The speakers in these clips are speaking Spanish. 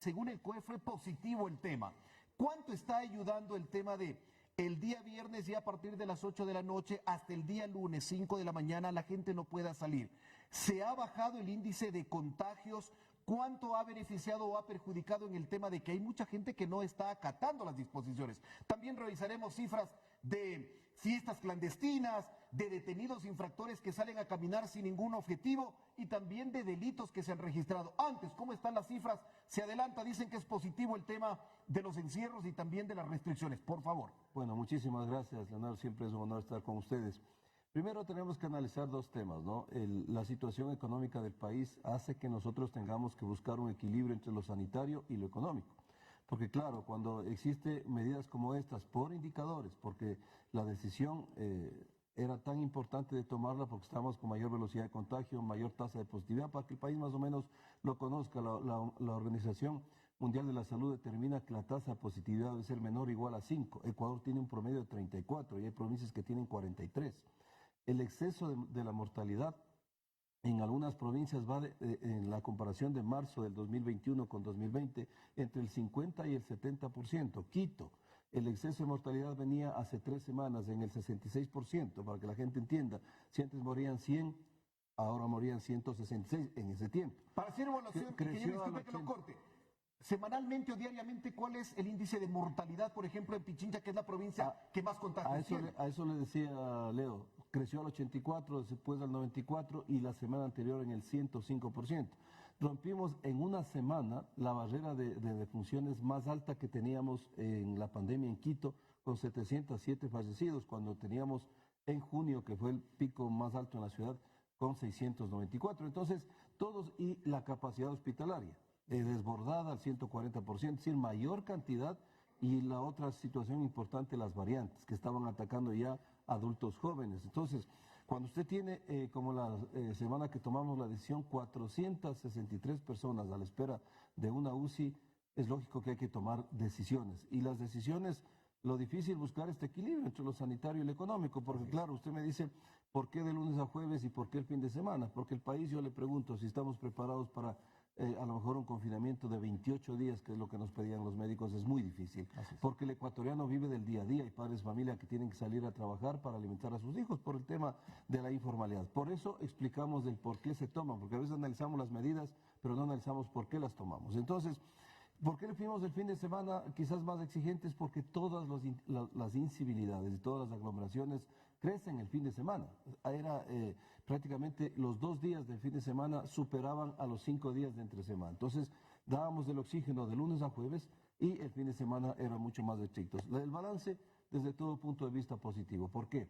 según el COE fue positivo el tema. ¿Cuánto está ayudando el tema de el día viernes y a partir de las 8 de la noche hasta el día lunes 5 de la mañana la gente no pueda salir? ¿Se ha bajado el índice de contagios? ¿Cuánto ha beneficiado o ha perjudicado en el tema de que hay mucha gente que no está acatando las disposiciones? También revisaremos cifras de fiestas clandestinas, de detenidos infractores que salen a caminar sin ningún objetivo y también de delitos que se han registrado. Antes, ¿cómo están las cifras? Se adelanta, dicen que es positivo el tema de los encierros y también de las restricciones. Por favor. Bueno, muchísimas gracias, Leonardo. Siempre es un honor estar con ustedes. Primero tenemos que analizar dos temas, ¿no? La situación económica del país hace que nosotros tengamos que buscar un equilibrio entre lo sanitario y lo económico. Porque claro, cuando existen medidas como estas por indicadores, porque la decisión era tan importante de tomarla porque estamos con mayor velocidad de contagio, mayor tasa de positividad, para que el país más o menos lo conozca. La Organización Mundial de la Salud determina que la tasa de positividad debe ser menor o igual a 5. Ecuador tiene un promedio de 34 y hay provincias que tienen 43. El exceso de la mortalidad en algunas provincias va en la comparación de marzo del 2021 con 2020 entre el 50 y el 70%. Quito, el exceso de mortalidad venía hace 3 semanas en el 66%, para que la gente entienda. Si antes morían 100, ahora morían 166 en ese tiempo. Para hacer evaluación, disculpe que lo corte. Semanalmente o diariamente, ¿cuál es el índice de mortalidad, por ejemplo, en Pichincha, que es la provincia que más contagios tiene? A eso le decía Leo, creció al 84, después al 94 y la semana anterior en el 105%. Rompimos en una semana la barrera de defunciones más alta que teníamos en la pandemia en Quito, con 707 fallecidos, cuando teníamos en junio, que fue el pico más alto en la ciudad, con 694. Entonces, todos, y la capacidad hospitalaria desbordada al 140%, es decir, mayor cantidad. Y la otra situación importante, las variantes, que estaban atacando ya adultos jóvenes. Entonces, cuando usted tiene, como la semana que tomamos la decisión, 463 personas a la espera de una UCI, es lógico que hay que tomar decisiones. Y las decisiones, lo difícil es buscar este equilibrio entre lo sanitario y lo económico, porque claro, usted me dice, ¿por qué de lunes a jueves y por qué el fin de semana? Porque el país, yo le pregunto, si estamos preparados para a lo mejor un confinamiento de 28 días, que es lo que nos pedían los médicos, es muy difícil. Porque el ecuatoriano vive del día a día, hay padres de familia que tienen que salir a trabajar para alimentar a sus hijos por el tema de la informalidad. Por eso explicamos el por qué se toman, porque a veces analizamos las medidas, pero no analizamos por qué las tomamos. Entonces, ¿por qué le fuimos el fin de semana quizás más exigentes? Porque todas las incivilidades y todas las aglomeraciones crecen el fin de semana. Era prácticamente los 2 días del fin de semana superaban a los 5 días de entre semana. Entonces dábamos el oxígeno de lunes a jueves y el fin de semana era mucho más estrictos. El balance desde todo punto de vista positivo. ¿Por qué?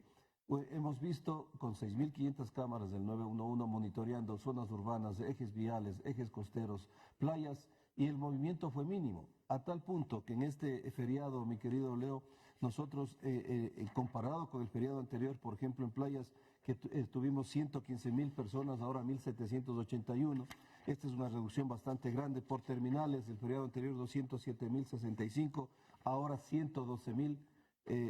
Hemos visto con 6.500 cámaras del 911 monitoreando zonas urbanas, ejes viales, ejes costeros, playas, y el movimiento fue mínimo, a tal punto que en este feriado, mi querido Leo, nosotros, comparado con el feriado anterior, por ejemplo, en playas que tuvimos 115.000 personas, ahora 1.781, esta es una reducción bastante grande. Por terminales, el feriado anterior 207.065, ahora 112.000,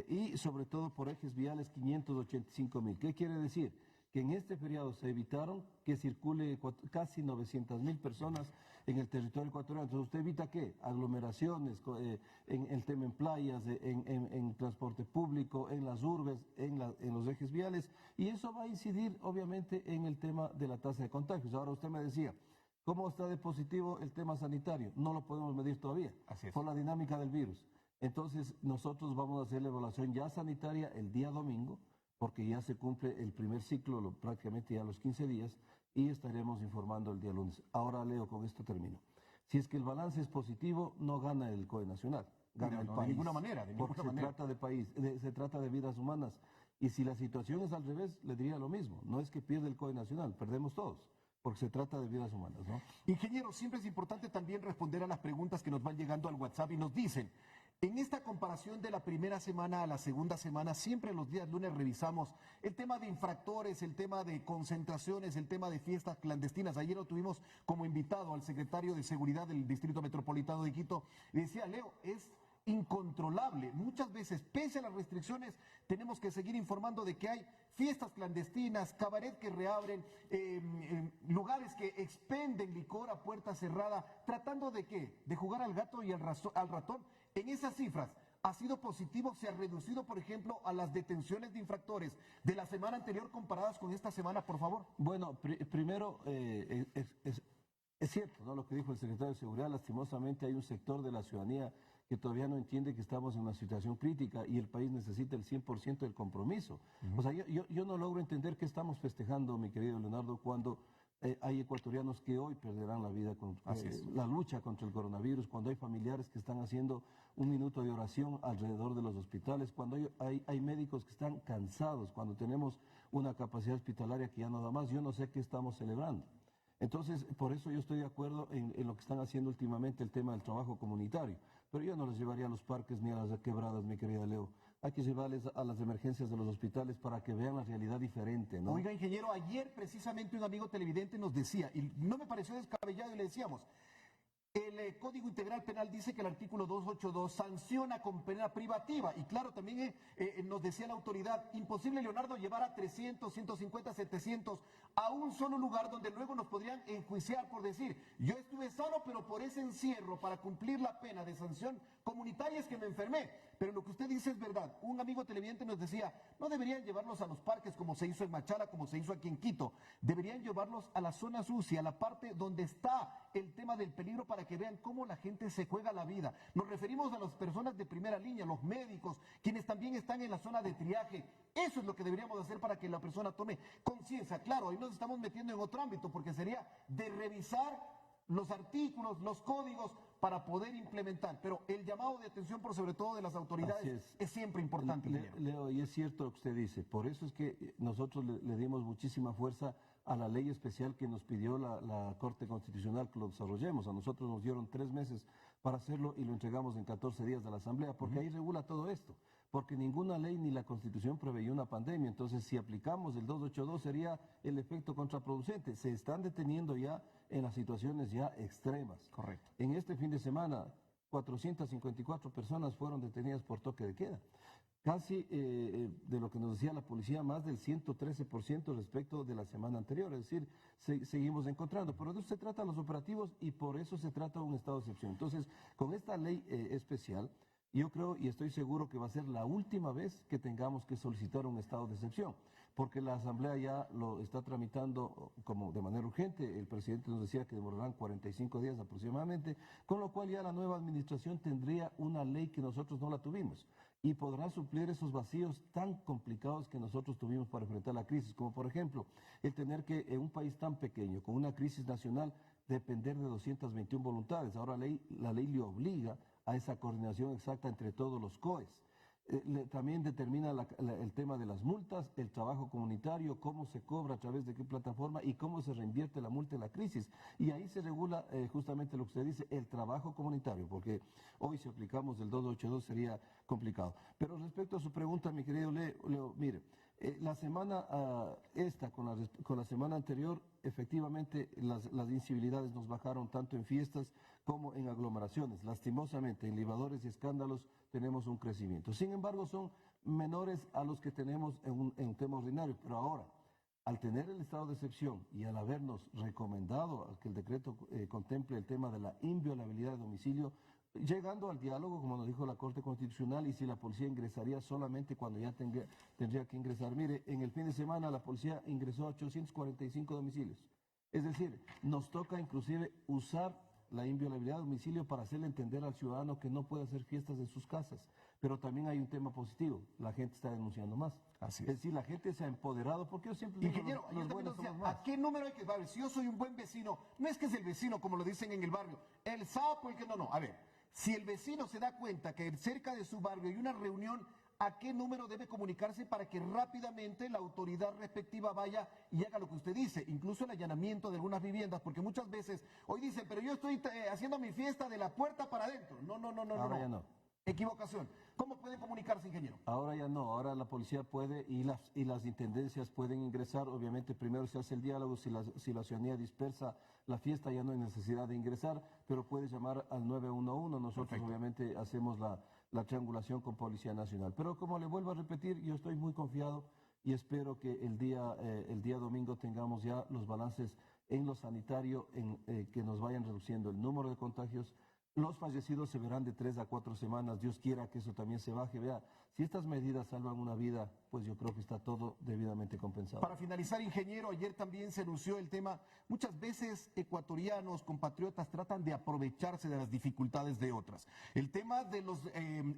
y sobre todo por ejes viales 585.000. ¿Qué quiere decir? Que en este feriado se evitaron que circule casi 900.000 personas en el territorio ecuatoriano. Entonces, ¿usted evita qué? Aglomeraciones, en el tema en playas, en transporte público, en las urbes, en los ejes viales, y eso va a incidir obviamente en el tema de la tasa de contagios. Ahora usted me decía, ¿cómo está de positivo el tema sanitario? No lo podemos medir todavía, por la dinámica del virus. Entonces, nosotros vamos a hacer la evaluación ya sanitaria el día domingo, porque ya se cumple el primer ciclo, prácticamente ya a los 15 días, y estaremos informando el día lunes. Ahora, Leo, con esto termino. Si es que el balance es positivo, no gana el COE nacional, gana el país. De ninguna manera, porque se trata de país, se trata de vidas humanas. Y si la situación es al revés, le diría lo mismo. No es que pierde el COE nacional, perdemos todos, porque se trata de vidas humanas, ¿no? Ingeniero, siempre es importante también responder a las preguntas que nos van llegando al WhatsApp y nos dicen, en esta comparación de la primera semana a la segunda semana, siempre los días lunes revisamos el tema de infractores, el tema de concentraciones, el tema de fiestas clandestinas. Ayer lo tuvimos como invitado al secretario de Seguridad del Distrito Metropolitano de Quito y decía, Leo, es incontrolable. Muchas veces, pese a las restricciones, tenemos que seguir informando de que hay fiestas clandestinas, cabaret que reabren, lugares que expenden licor a puerta cerrada, tratando de ¿qué? De jugar al gato y al ratón. En esas cifras, ¿ha sido positivo? ¿Se ha reducido, por ejemplo, a las detenciones de infractores de la semana anterior comparadas con esta semana, por favor? Bueno, primero, es cierto, ¿no? Lo que dijo el secretario de Seguridad. Lastimosamente hay un sector de la ciudadanía que todavía no entiende que estamos en una situación crítica y el país necesita el 100% del compromiso. O sea, yo no logro entender qué estamos festejando, mi querido Leonardo, cuando hay ecuatorianos que hoy perderán la vida con la lucha contra el coronavirus, cuando hay familiares que están haciendo un minuto de oración alrededor de los hospitales, cuando hay médicos que están cansados, cuando tenemos una capacidad hospitalaria que ya no da más. Yo no sé qué estamos celebrando. Entonces, por eso yo estoy de acuerdo en lo que están haciendo últimamente el tema del trabajo comunitario. Pero yo no les llevaría a los parques ni a las quebradas, mi querida Leo. Hay que llevarles a las emergencias de los hospitales para que vean la realidad diferente, ¿no? Oiga, ingeniero, ayer precisamente un amigo televidente nos decía, y no me pareció descabellado, y le decíamos, el Código Integral Penal dice que el artículo 282 sanciona con pena privativa. Y claro, también nos decía la autoridad, imposible, Leonardo, llevar a 300, 150, 700 a un solo lugar donde luego nos podrían enjuiciar por decir, yo estuve sano, pero por ese encierro, para cumplir la pena de sanción comunitaria es que me enfermé. Pero lo que usted dice es verdad. Un amigo televidente nos decía, no deberían llevarlos a los parques como se hizo en Machala, como se hizo aquí en Quito. Deberían llevarlos a la zona sucia, a la parte donde está el tema del peligro para que vean cómo la gente se juega la vida. Nos referimos a las personas de primera línea, los médicos, quienes también están en la zona de triaje. Eso es lo que deberíamos hacer para que la persona tome conciencia. Claro, ahí nos estamos metiendo en otro ámbito porque sería de revisar los artículos, los códigos para poder implementar, pero el llamado de atención por sobre todo de las autoridades es siempre importante. Leo, y es cierto lo que usted dice, por eso es que nosotros le dimos muchísima fuerza a la ley especial que nos pidió la Corte Constitucional que lo desarrollemos. A nosotros nos dieron 3 meses para hacerlo y lo entregamos en 14 días a la Asamblea, porque ahí regula todo esto, porque ninguna ley ni la Constitución preveía una pandemia. Entonces, si aplicamos el 282 sería el efecto contraproducente. Se están deteniendo ya en las situaciones ya extremas. Correcto. En este fin de semana, 454 personas fueron detenidas por toque de queda. Casi, de lo que nos decía la policía, más del 113% respecto de la semana anterior. Es decir, seguimos encontrando. Pero de eso se trata los operativos y por eso se trata un estado de excepción. Entonces, con esta ley especial, yo creo y estoy seguro que va a ser la última vez que tengamos que solicitar un estado de excepción, porque la Asamblea ya lo está tramitando como de manera urgente. El presidente nos decía que demorarán 45 días aproximadamente, con lo cual ya la nueva administración tendría una ley que nosotros no la tuvimos y podrá suplir esos vacíos tan complicados que nosotros tuvimos para enfrentar la crisis, como por ejemplo el tener que en un país tan pequeño, con una crisis nacional, depender de 221 voluntades. Ahora la ley le obliga a esa coordinación exacta entre todos los COEs. También determina el tema de las multas, el trabajo comunitario, cómo se cobra, a través de qué plataforma y cómo se reinvierte la multa en la crisis. Y ahí se regula justamente lo que usted dice, el trabajo comunitario, porque hoy si aplicamos el 282 sería complicado. Pero respecto a su pregunta, mi querido Leo, mire, la semana esta con la semana anterior, efectivamente las incivilidades nos bajaron tanto en fiestas como en aglomeraciones. Lastimosamente, en libadores y escándalos tenemos un crecimiento. Sin embargo, son menores a los que tenemos en un tema ordinario. Pero ahora, al tener el estado de excepción y al habernos recomendado que el decreto contemple el tema de la inviolabilidad de domicilio, llegando al diálogo, como nos dijo la Corte Constitucional, y si la policía ingresaría solamente cuando ya tendría que ingresar. Mire, en el fin de semana la policía ingresó a 845 domicilios. Es decir, nos toca inclusive usar la inviolabilidad de domicilio para hacerle entender al ciudadano que no puede hacer fiestas en sus casas. Pero también hay un tema positivo, la gente está denunciando más. Así es decir, la gente se ha empoderado, porque yo siempre digo, ingeniero, los buenos somos más. ¿a qué número hay que dar? Si yo soy un buen vecino, no es que es el vecino como lo dicen en el barrio, el sapo, el que no, a ver, si el vecino se da cuenta que cerca de su barrio hay una reunión, ¿a qué número debe comunicarse para que rápidamente la autoridad respectiva vaya y haga lo que usted dice? Incluso el allanamiento de algunas viviendas, porque muchas veces hoy dicen, pero yo estoy haciendo mi fiesta de la puerta para adentro. No. Ahora ya no. Equivocación. ¿Cómo pueden comunicarse, ingeniero? Ahora ya no, ahora la policía puede y las intendencias pueden ingresar. Obviamente primero se hace el diálogo, si la ciudadanía dispersa la fiesta ya no hay necesidad de ingresar, pero puede llamar al 911. Nosotros Perfecto. obviamente hacemos la triangulación con Policía Nacional. Pero como le vuelvo a repetir, yo estoy muy confiado y espero que el día domingo tengamos ya los balances en lo sanitario, que nos vayan reduciendo el número de contagios. Los fallecidos se verán de 3 a 4 semanas. Dios quiera que eso también se baje. Vea, si estas medidas salvan una vida, pues yo creo que está todo debidamente compensado. Para finalizar, ingeniero, ayer también se anunció el tema. Muchas veces ecuatorianos, compatriotas, tratan de aprovecharse de las dificultades de otras. El tema de los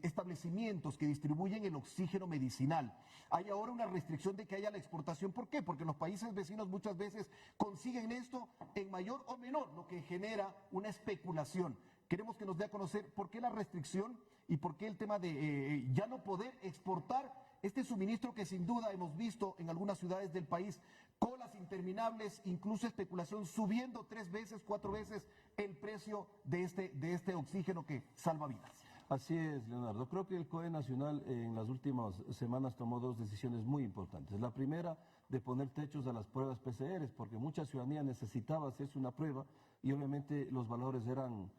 establecimientos que distribuyen el oxígeno medicinal. Hay ahora una restricción de que haya la exportación. ¿Por qué? Porque los países vecinos muchas veces consiguen esto en mayor o menor, lo que genera una especulación. Queremos que nos dé a conocer por qué la restricción y por qué el tema de ya no poder exportar este suministro que sin duda hemos visto en algunas ciudades del país, colas interminables, incluso especulación, subiendo 3 veces, 4 veces el precio de este oxígeno que salva vidas. Así es, Leonardo. Creo que el COE Nacional en las últimas semanas tomó 2 decisiones muy importantes. La primera, de poner techos a las pruebas PCR, porque mucha ciudadanía necesitaba hacerse una prueba y obviamente los valores eran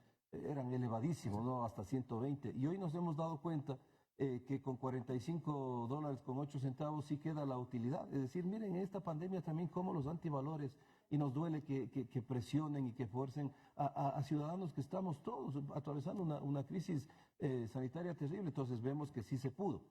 elevadísimos, ¿no? Hasta 120. Y hoy nos hemos dado cuenta que con $45 con 8 centavos sí queda la utilidad. Es decir, miren, en esta pandemia también como los antivalores, y nos duele que presionen y que fuercen a ciudadanos que estamos todos atravesando una crisis sanitaria terrible. Entonces vemos que sí se pudo.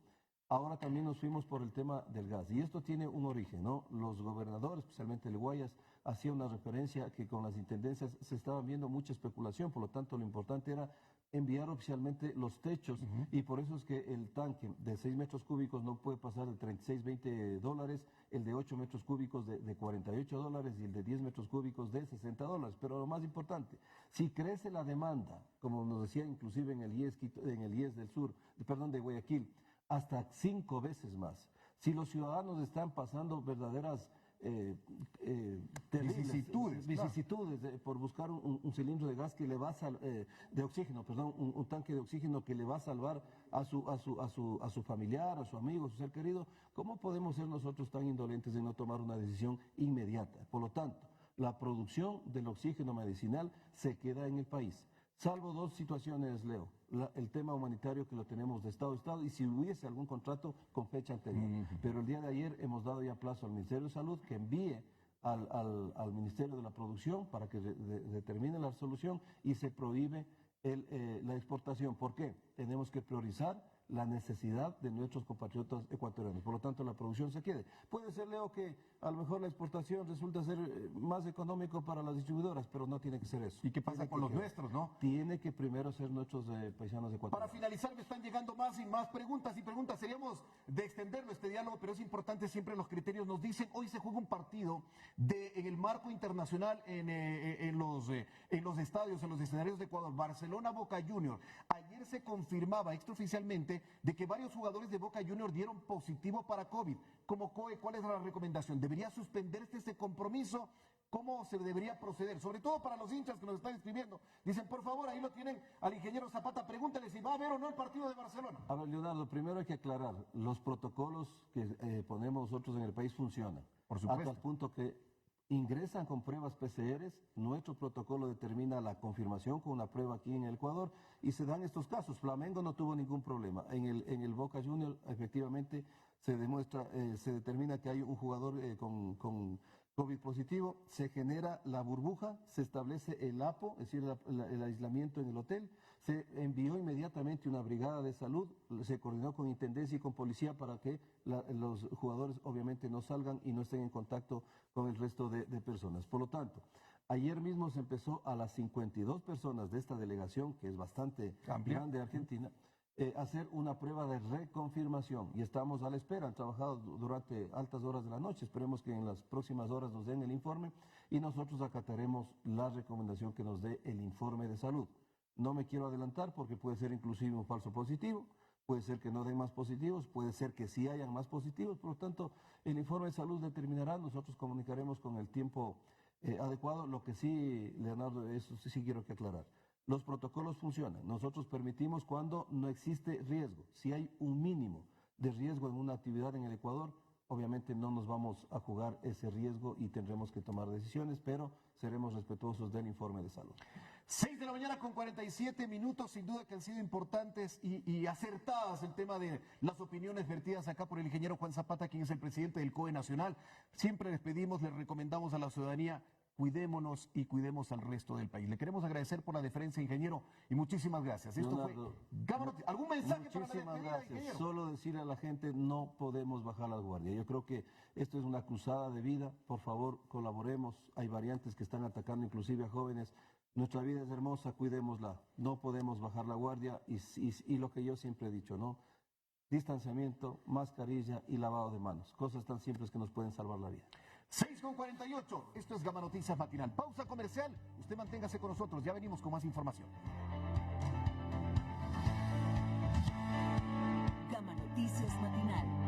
Ahora también nos fuimos por el tema del gas, y esto tiene un origen, ¿no? Los gobernadores, especialmente el Guayas, hacía una referencia que con las intendencias se estaba viendo mucha especulación, por lo tanto lo importante era enviar oficialmente los techos, y por eso es que el tanque de 6 metros cúbicos no puede pasar de $36-20, el de 8 metros cúbicos de $48 y el de 10 metros cúbicos de $60. Pero lo más importante, si crece la demanda, como nos decía inclusive en el IES del sur, perdón, de Guayaquil, hasta 5 veces más. Si los ciudadanos están pasando verdaderas vicisitudes por buscar un cilindro de gas que le va a de oxígeno, perdón, un tanque de oxígeno que le va a salvar a su familiar, a su amigo, a su ser querido, ¿cómo podemos ser nosotros tan indolentes de no tomar una decisión inmediata? Por lo tanto, la producción del oxígeno medicinal se queda en el país. Salvo 2 situaciones, Leo. El tema humanitario, que lo tenemos de Estado a Estado, y si hubiese algún contrato con fecha anterior. Pero el día de ayer hemos dado ya plazo al Ministerio de Salud que envíe al Ministerio de la Producción para que determine la solución y se prohíbe la exportación. ¿Por qué? Tenemos que priorizar la necesidad de nuestros compatriotas ecuatorianos. Por lo tanto, la producción se quede. Puede ser, Leo, que a lo mejor la exportación resulta ser más económico para las distribuidoras, pero no tiene que ser eso. ¿Y qué pasa con los nuestros, no? Tiene que primero ser nuestros paisanos ecuatorianos. Para finalizar, me están llegando más y más preguntas y preguntas. Seríamos de extenderlo este diálogo, pero es importante siempre los criterios. Nos dicen, hoy se juega un partido en el marco internacional en los estadios, en los escenarios de Ecuador. Barcelona-Boca Junior. Ayer se confirmaba extraoficialmente de que varios jugadores de Boca Junior dieron positivo para COVID. Como COE, ¿cuál es la recomendación? ¿Debería suspenderse este compromiso? ¿Cómo se debería proceder? Sobre todo para los hinchas que nos están escribiendo. Dicen, por favor, ahí lo tienen al ingeniero Zapata, pregúntale si va a haber o no el partido de Barcelona. A ver, Leonardo, primero hay que aclarar, los protocolos que ponemos nosotros en el país funcionan. Por supuesto. Hasta el punto que ingresan con pruebas PCR, nuestro protocolo determina la confirmación con una prueba aquí en el Ecuador, y se dan estos casos. Flamengo no tuvo ningún problema. En el Boca Junior, efectivamente, se determina que hay un jugador con COVID positivo, se genera la burbuja, se establece el APO, es decir, el aislamiento en el hotel, se envió inmediatamente una brigada de salud, se coordinó con Intendencia y con Policía para que los jugadores obviamente no salgan y no estén en contacto con el resto de personas. Por lo tanto, ayer mismo se empezó a las 52 personas de esta delegación, que es bastante grande de Argentina, hacer una prueba de reconfirmación, y estamos a la espera. Han trabajado durante altas horas de la noche, esperemos que en las próximas horas nos den el informe y nosotros acataremos la recomendación que nos dé el informe de salud. No me quiero adelantar porque puede ser inclusive un falso positivo, puede ser que no den más positivos, puede ser que sí hayan más positivos. Por lo tanto, el informe de salud determinará, nosotros comunicaremos con el tiempo adecuado. Lo que sí, Leonardo, eso sí quiero que aclarar. Los protocolos funcionan. Nosotros permitimos cuando no existe riesgo. Si hay un mínimo de riesgo en una actividad en el Ecuador, obviamente no nos vamos a jugar ese riesgo y tendremos que tomar decisiones, pero seremos respetuosos del informe de salud. 6 de la mañana con 47 minutos, sin duda que han sido importantes y acertadas el tema de las opiniones vertidas acá por el ingeniero Juan Zapata, quien es el presidente del COE Nacional. Siempre les pedimos, les recomendamos a la ciudadanía, cuidémonos y cuidemos al resto del país. Le queremos agradecer por la deferencia, ingeniero, y muchísimas gracias. Esto Leonardo, fue... ¿Algún mensaje para la muchísimas despedida, gracias. ingeniero? Solo decirle a la gente, no podemos bajar la guardia. Yo creo que esto es una cruzada de vida. Por favor, colaboremos. Hay variantes que están atacando inclusive a jóvenes. Nuestra vida es hermosa, cuidémosla. No podemos bajar la guardia y lo que yo siempre he dicho, ¿no? Distanciamiento, mascarilla y lavado de manos. Cosas tan simples que nos pueden salvar la vida. 6:48, esto es Gama Noticias Matinal. Pausa comercial, usted manténgase con nosotros, ya venimos con más información. Gama Noticias Matinal.